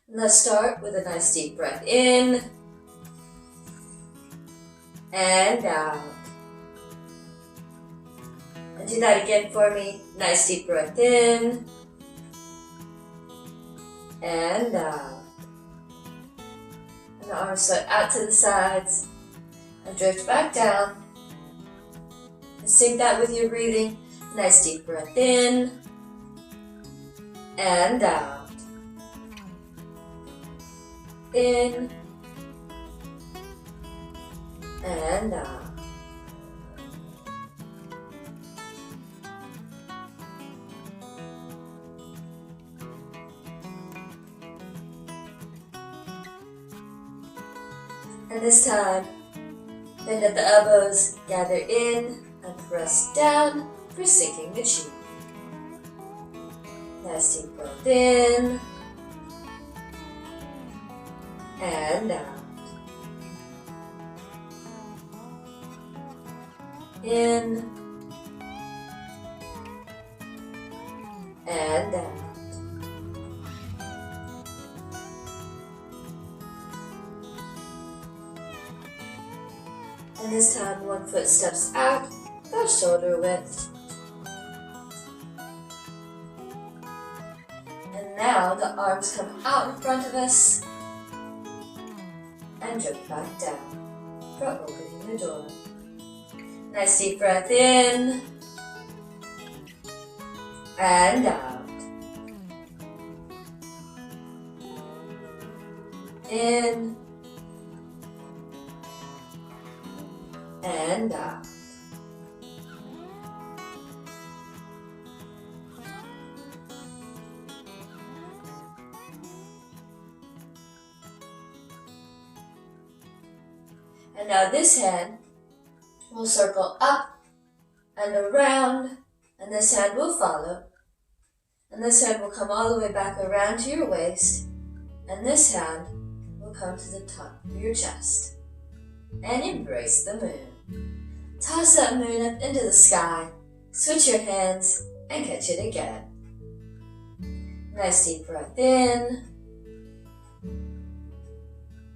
Let's start with a nice deep breath in and out. And do that again for me. Nice deep breath in and out. And the arms sweat out to the sides and drift back down. And sync that with your breathing. Nice deep breath in and out. In and out. And this time, bend at the elbows, gather in and press down for sinking the chi. Nice deep breath in and out. In and out. And this time, one foot steps out about shoulder width. And now the arms come out in front of us and drift back down for opening the door. Nice deep breath in and out. In and out. And now this hand will circle up and around, and this hand will follow. And this hand will come all the way back around to your waist, and this hand will come to the top of your chest. And embrace the moon. Toss that moon up into the sky, switch your hands, and catch it again. Nice deep breath in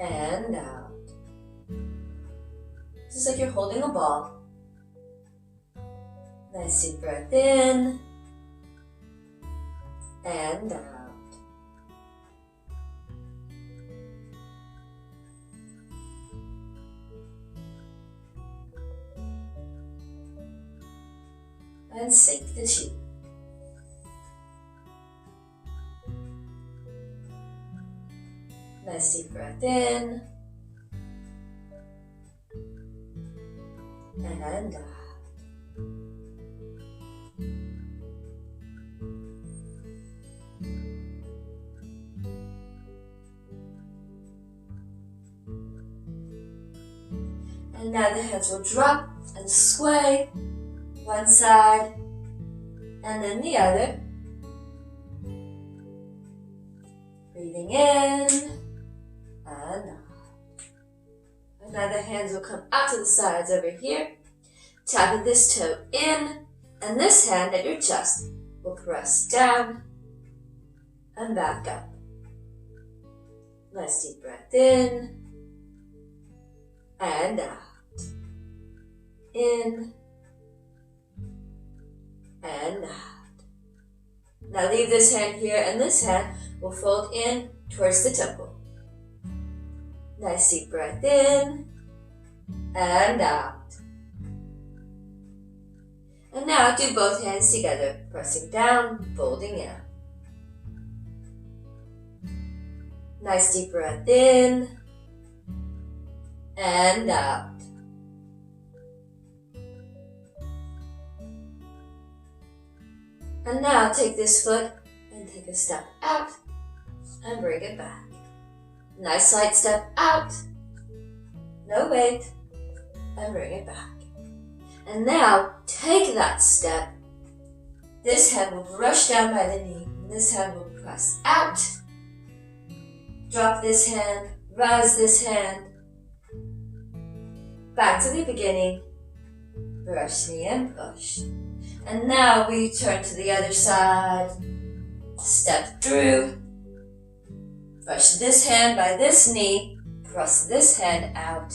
and out. Just like you're holding a ball. Nice deep breath in and out. And sink the chi. Nice deep breath in and out. And now the hands will drop and sway, one side and then the other. Breathing in and out. And now the hands will come out to the sides over here. Tapping this toe in, and this hand at your chest will press down and back up. Nice deep breath in and out. In and out. Now leave this hand here, and this hand will fold in towards the temple. Nice deep breath in and out. And now do both hands together, pressing down, folding in. Nice deep breath in and out. And now take this foot and take a step out and bring it back. Nice light step out, no weight, and bring it back. And now take that step. This hand will brush down by the knee, and this hand will press out. Drop this hand, rise this hand. Back to the beginning. Brush knee and push. And now we turn to the other side. Step through. Brush this hand by this knee, press this hand out,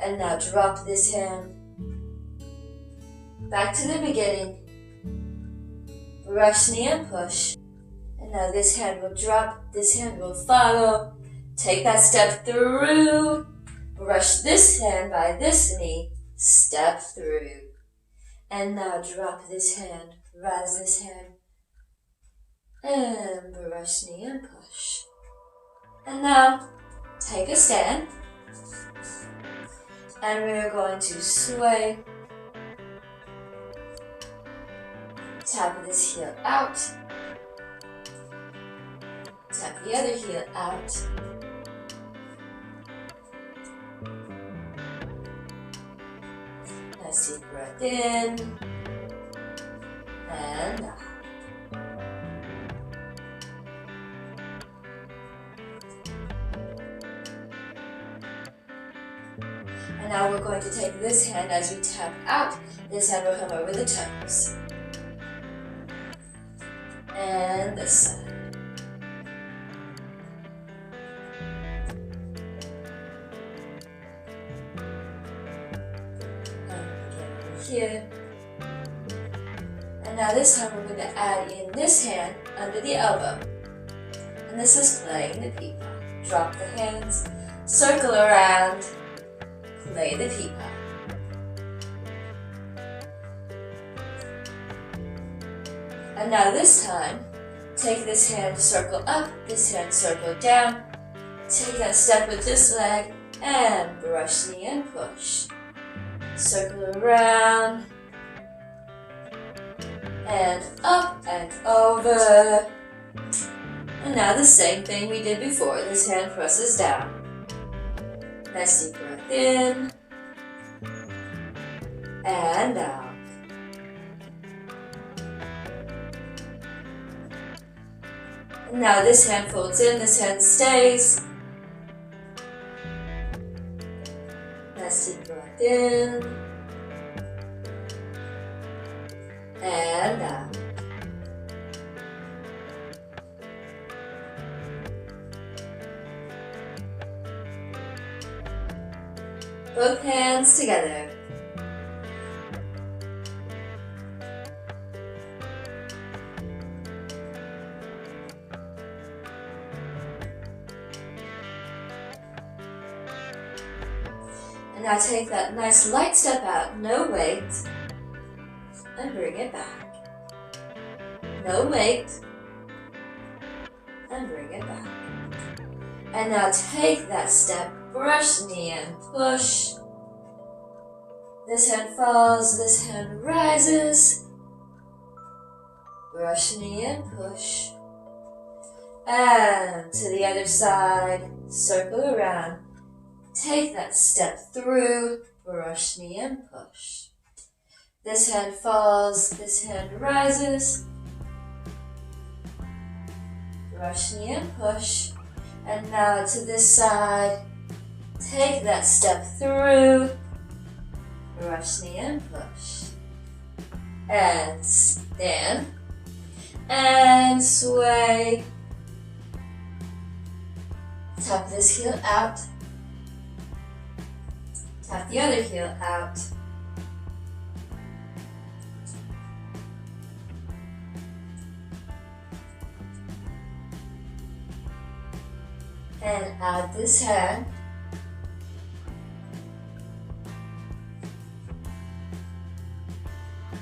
and now drop this hand. Back to the beginning. Brush knee and push. And now this hand will drop, this hand will follow. Take that step through. Brush this hand by this knee, step through. And now drop this hand, rise this hand. And brush knee and push. And now take a stand. And we're going to sway. Tap this heel out. Tap the other heel out. Nice deep breath in. And out. And now we're going to take this hand as we tap out. This hand will come over the toes. And this side. Here. And now this time we're going to add in this hand under the elbow. And this is playing the peepah. Drop the hands, circle around, play the peepah. And now this time, take this hand, circle up, this hand, circle down. Take that step with this leg and brush knee and push. Circle around and up and over. And now the same thing we did before. This hand presses down. Nice deep breath in and out. And now this hand folds in, this hand stays. Nice deep breath in and out. Both hands together. And now take that nice light step out, no weight, and bring it back. No weight, and bring it back. And now take that step, brush knee and push. This hand falls, this hand rises. Brush knee and push. And to the other side, circle around. Take that step through, brush knee and push. This hand falls, this hand rises. Brush knee and push. And now to this side, take that step through, brush knee and push. And stand. And sway. Tap this heel out. Tap the other heel out. And add this hand.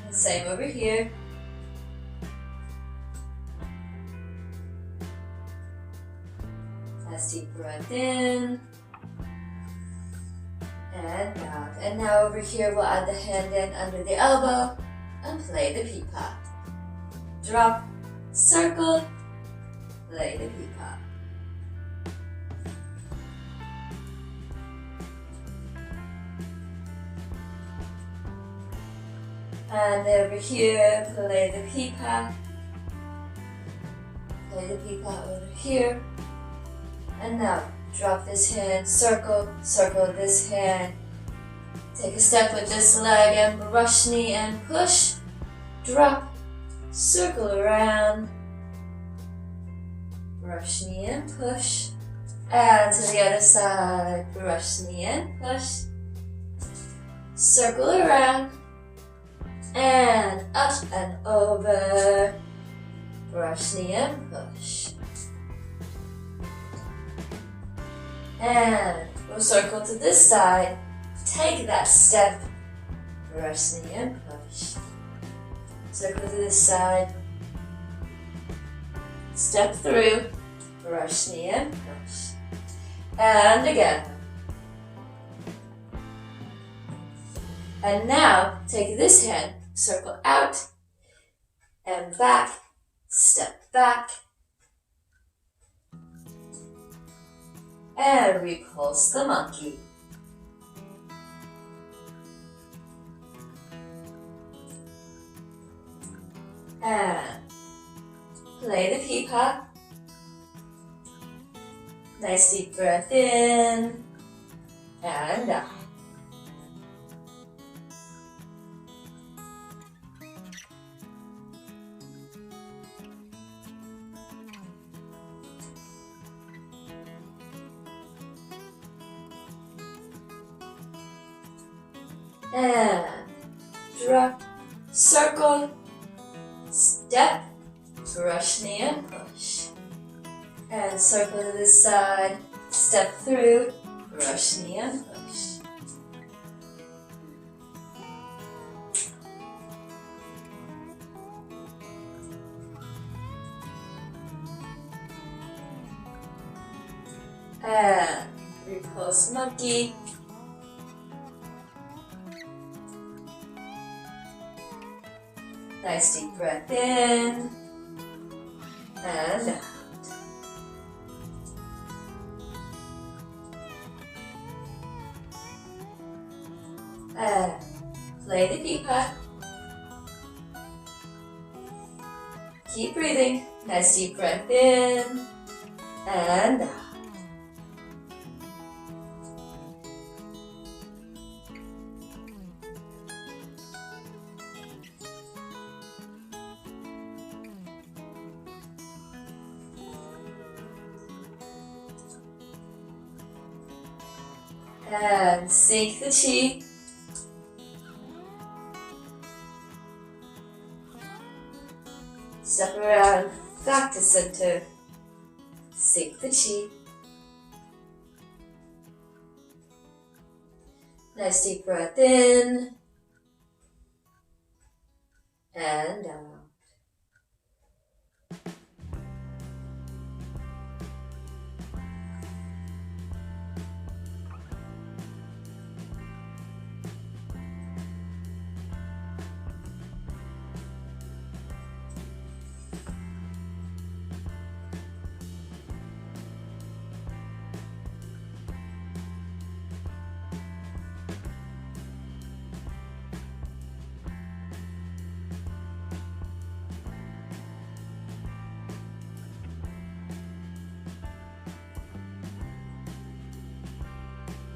And same over here. Nice deep breath in. And out. And now over here we'll add the hand in under the elbow and play the peepah. Drop, circle, play the peepah. And over here, play the peepah. Play the peepah over here. And now, drop this hand, circle, circle this hand. Take a step with this leg and brush knee and push. Drop, circle around. brush knee and push. And to the other side, brush knee and push. Circle around and up and over. Brush knee and push. And we'll circle to this side. Take that step. Brush knee and push. Circle to this side. Step through. Brush knee and push. And again. And now take this hand, circle out and back, step back. And repulse the monkey. And play the peacock. Nice deep breath in and out. And drop, circle, step, brush knee and push. And circle to this side, step through, brush knee and push. And repulse monkey. Nice deep breath in and out. And play the peacock. Keep breathing. Nice deep breath in and out. And sink the chi. Step around, back to center. Sink the chi. Nice deep breath in and out.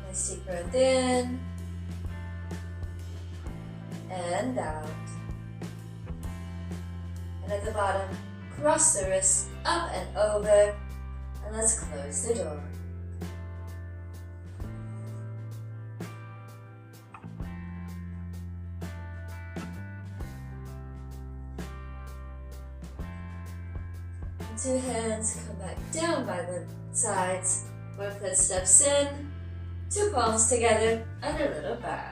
Nice deep breath in and out. And at the bottom, cross the wrists up and over, and let's close the door. And two hands come back down by the sides. One foot steps in, two palms together, and a little bow.